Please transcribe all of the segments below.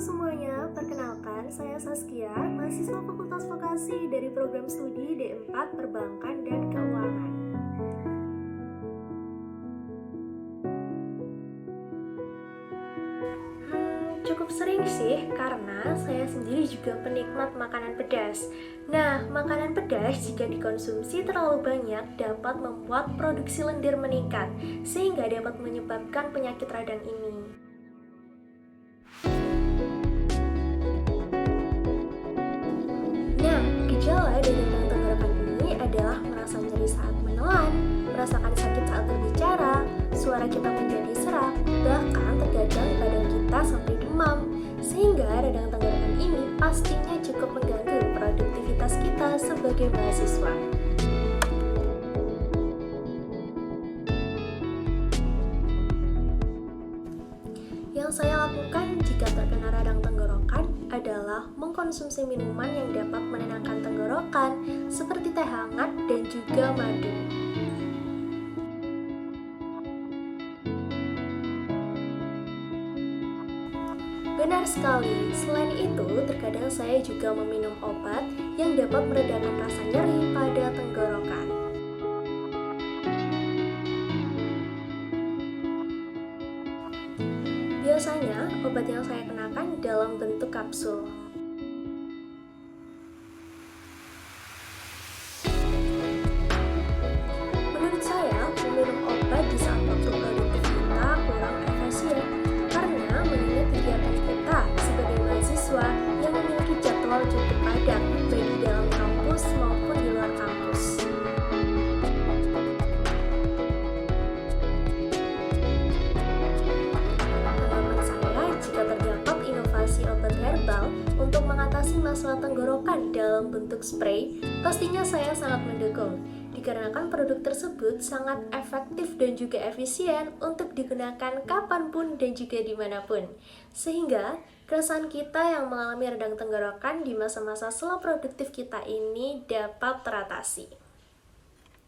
semuanya, perkenalkan saya Saskia, mahasiswa Fakultas Vokasi dari program studi D4 Perbankan dan Keuangan. Cukup sering sih, karena saya sendiri juga penikmat makanan pedas. Nah, makanan pedas jika dikonsumsi terlalu banyak dapat membuat produksi lendir meningkat, sehingga dapat menyebabkan penyakit radang ini. Nah, gejala dari radang tenggorokan ini adalah merasa nyeri saat menelan, merasakan sakit saat berbicara, suara kita menjadi serak, bahkan terkadang badan kita sampai demam. Sehingga radang tenggorokan ini pastinya cukup mengganggu produktivitas kita sebagai mahasiswa. Yang saya lakukan jika terkena radang tenggorokan adalah mengkonsumsi minuman yang dapat menenangkan tenggorokan seperti teh hangat dan juga madu. Benar sekali, selain itu terkadang saya juga meminum obat yang dapat meredakan rasa nyeri pada tenggorokan. Biasanya, obat yang saya kenakan dalam bentuk kapsul. Menurut saya, meminum obat di saat waktu produktif kita kurang efisien karena mengingat kegiatan kita sebagai mahasiswa yang memiliki jadwal cukup padat baik di dalam kampus maupun di luar kampus. Jika terdapat inovasi obat herbal untuk mengatasi masalah tenggorokan dalam bentuk spray, pastinya saya sangat mendukung, dikarenakan produk tersebut sangat efektif dan juga efisien untuk digunakan kapanpun dan juga dimanapun. Sehingga, keresahan kita yang mengalami radang tenggorokan di masa-masa slow produktif kita ini dapat teratasi.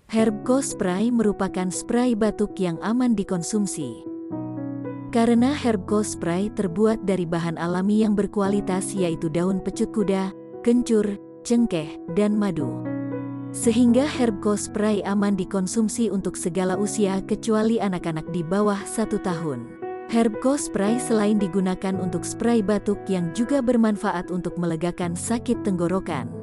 Herbco Spray merupakan spray batuk yang aman dikonsumsi. Karena Herbco Spray terbuat dari bahan alami yang berkualitas yaitu daun pecut kuda, kencur, cengkeh, dan madu. Sehingga Herbco Spray aman dikonsumsi untuk segala usia kecuali anak-anak di bawah 1 tahun. Herbco Spray selain digunakan untuk spray batuk yang juga bermanfaat untuk melegakan sakit tenggorokan.